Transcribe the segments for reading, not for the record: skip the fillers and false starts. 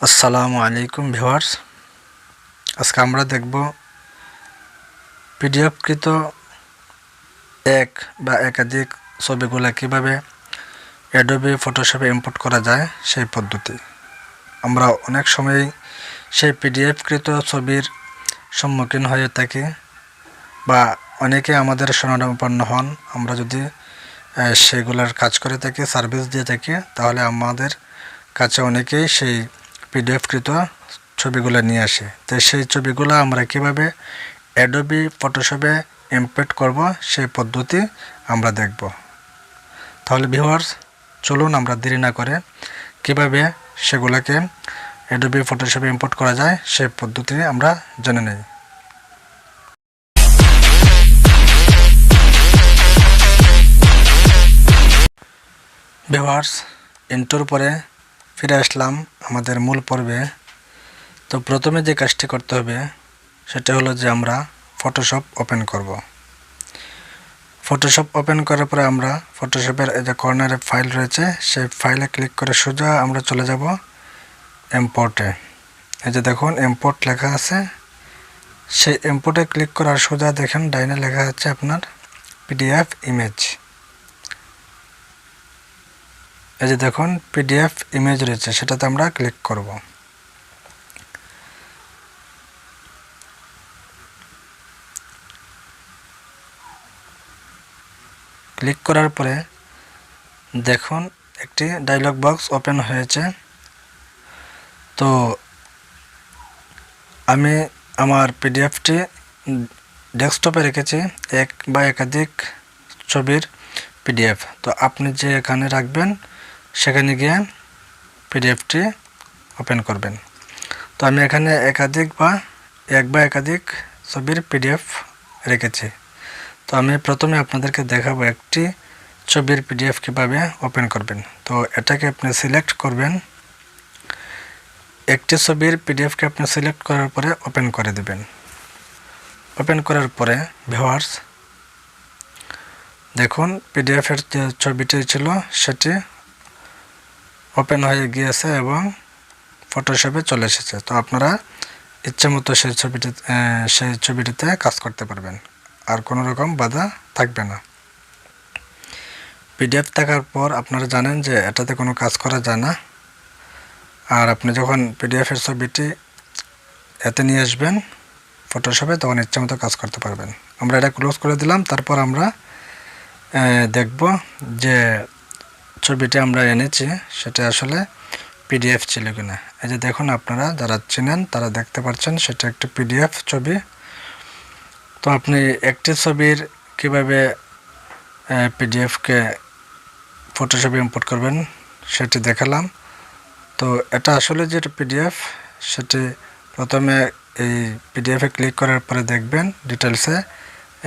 আসসালামু আলাইকুম ভিউয়ার্স, আজকে আমরা দেখব পিডিএফকৃত এক বা একাধিক ছবিগুলো কিভাবে অ্যাডোবি ফটোশপে ইম্পোর্ট করা যায় সেই পদ্ধতি। আমরা অনেক সময় সেই পিডিএফকৃত ছবির সম্মুখীন হয়ে থাকি বা অনেকে আমাদের শরণাপন্ন হন। আমরা যদি সেগুলোর কাজ করে থাকি, সার্ভিস দিয়ে থাকি, তাহলে আমাদের কাছে অনেকেই সেই পিডিএফকৃত ছবিগুলো নিয়ে আসে। তো সেই ছবিগুলো আমরা কিভাবে অ্যাডোবি ফটোশপে ইম্পোর্ট করব সেই পদ্ধতি আমরা দেখব। তাহলে ভিউয়ার্স, চলুন আমরা দেরি না করে কিভাবে সেগুলোকে অ্যাডোবি ফটোশপে ইম্পোর্ট করা যায় সেই পদ্ধতি আমরা জেনে নেই। ভিউয়ার্স, ইন্ট্রোর পরে ফিরে আসলাম আমাদের মূল পর্বে। তো প্রথমে যে কাজটি করতে হবে সেটা হলো যে আমরা ফটোশপ ওপেন করব। ফটোশপ ওপেন করার পরে আমরা ফটোশপের যে কর্নারে ফাইল রয়েছে সেই ফাইলে ক্লিক করে সোজা আমরা চলে যাব ইম্পোর্টে। এই যে দেখুন ইম্পোর্ট লেখা আছে, সেই ইম্পোর্টে ক্লিক করার সোজা দেখেন ডাইনে লেখা আছে আপনার পিডিএফ ইমেজ। এই যে দেখুন পিডিএফ ইমেজ রয়েছে, সেটাতে আমরা ক্লিক করব। ক্লিক করার পরে দেখুন একটি ডায়লগ বক্স ওপেন হয়েছে। তো আমি আমার পিডিএফটি ডেস্কটপে রেখেছি, এক বা একাধিক ছবির পিডিএফ। তো আপনি যে এখানে রাখবেন সেখানে গিয়ে পিডিএফটি ওপেন করবেন। তো আমি এখানে এক বা একাধিক ছবির পিডিএফ রেখেছি। তো আমি প্রথমে আপনাদেরকে দেখাবো একটি ছবির পিডিএফ কীভাবে ওপেন করবেন। তো এটাকে আপনি সিলেক্ট করবেন, একটি ছবির পিডিএফকে আপনি সিলেক্ট করার পরে ওপেন করে দেবেন। ওপেন করার পরে ভিউয়ার্স দেখুন পিডিএফের যে ছবিটি ছিল সেটি ওপেন হয়ে গিয়েছে এবং ফটোশপে চলে এসেছে। তো আপনারা ইচ্ছে মতো সেই ছবিটিতে কাজ করতে পারবেন, আর কোনো রকম বাধা থাকবে না। পিডিএফ থাকার পর আপনারা জানেন যে এটাতে কোনো কাজ করা যায় না। আর আপনি যখন পিডিএফের ছবিটি এতে নিয়ে আসবেন ফটোশপে, তখন ইচ্ছে মতো কাজ করতে পারবেন। আমরা এটা ক্লোজ করে দিলাম। তারপর আমরা দেখব যে ছবিটি আমরা এনেছি সেটা আসলে পিডিএফ ছিল কিনা। এই যে দেখুন আপনারা যারা চেনেন তারা দেখতে পাচ্ছেন সেটা একটি পিডিএফ ছবি। তো আপনি একটি ছবির কিভাবে পিডিএফকে ফটোশপে ইম্পোর্ট করবেন সেটি দেখালাম। তো এটা আসলে যে পিডিএফ সেটি প্রথমে এই পিডিএফে ক্লিক করার পরে দেখবেন ডিটেলসে,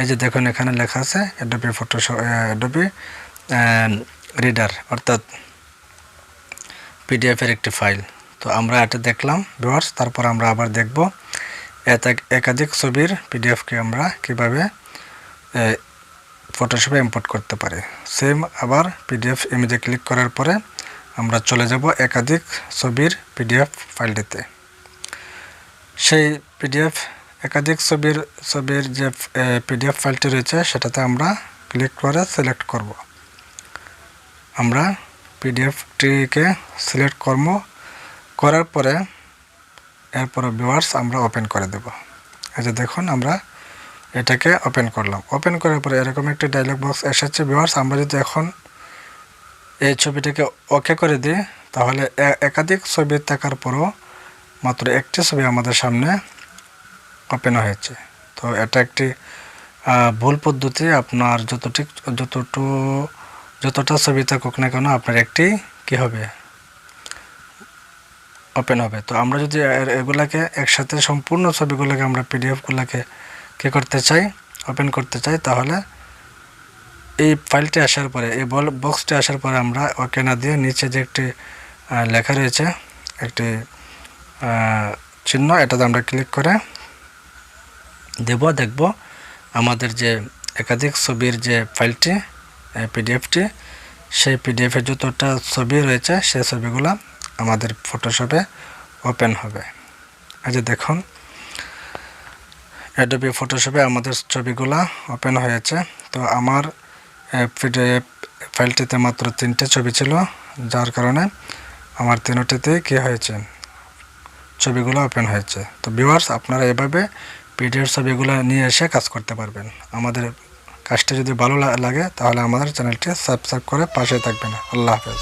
এই যে দেখুন এখানে লেখা আছে অ্যাডোবি ফটোশপ অ্যাডোবি রিডার, অর্থাৎ পিডিএফের একটি ফাইল। তো আমরা এটা দেখলাম ভিউয়ার্স। তারপর আমরা আবার দেখব একাধিক ছবির পিডিএফকে আমরা কিভাবে ফটোশপে ইম্পোর্ট করতে পারি। সেম আবার পিডিএফ ইমেজে ক্লিক করার পরে আমরা চলে যাব একাধিক ছবির পিডিএফ ফাইলটিতে। সেই একাধিক ছবির যে পিডিএফ ফাইলটি রয়েছে সেটাতে আমরা ক্লিক করে সিলেক্ট করব। আমরা পিডিএফটিকে সিলেক্ট করার পরে এরপরে ভিউয়ার্স আমরা ওপেন করে দেব। এই যে দেখুন আমরা এটাকে ওপেন করলাম। ওপেন করার পরে এরকম একটি ডায়লগ বক্স এসেছে ভিউয়ার্স। আমরা যদি এখন এই ছবিটাকে ওকে করে দিই তাহলে একাধিক ছবি থাকার পরও মাত্র একটি ছবি আমাদের সামনে ওপেন হয়েছে। তো এটা একটি ভুল পদ্ধতি। আপনার যতটা ছবি থাকুক না কেন আপনার একটি কী হবে, ওপেন হবে। তো আমরা যদি এগুলাকে একসাথে সম্পূর্ণ ছবিগুলোকে আমরা পিডিএফগুলোকে কী করতে চাই, ওপেন করতে চাই, তাহলে এই ফাইলটি আসার পরে এই বক্সটি আসার পরে আমরা ওকে না দিয়ে নিচে যে একটি লেখা রয়েছে একটি চিহ্ন, এটাতে আমরা ক্লিক করে দেখব আমাদের যে একাধিক ছবির যে ফাইলটি পিডিএফটি, সেই পিডিএফে যতটা ছবি রয়েছে সেই ছবিগুলো আমাদের ফটোশপে ওপেন হবে। এই যে দেখুন অ্যাডোবি ফটোশপে আমাদের ছবিগুলো ওপেন হয়েছে। তো আমার পিডিএফ ফাইলটিতে মাত্র 3টে ছবি ছিল, যার কারণে আমার 3টিতেই কী হয়েছে, ছবিগুলো ওপেন হয়েছে। তো ভিউয়ার্স, আপনারা এভাবে পিডিএফ ছবিগুলো নিয়ে এসে কাজ করতে পারবেন। আমাদের কাজটি যদি ভালো লাগে তাহলে আমাদের চ্যানেলটি সাবস্ক্রাইব করে পাশে থাকবেন। আল্লাহ হাফেজ।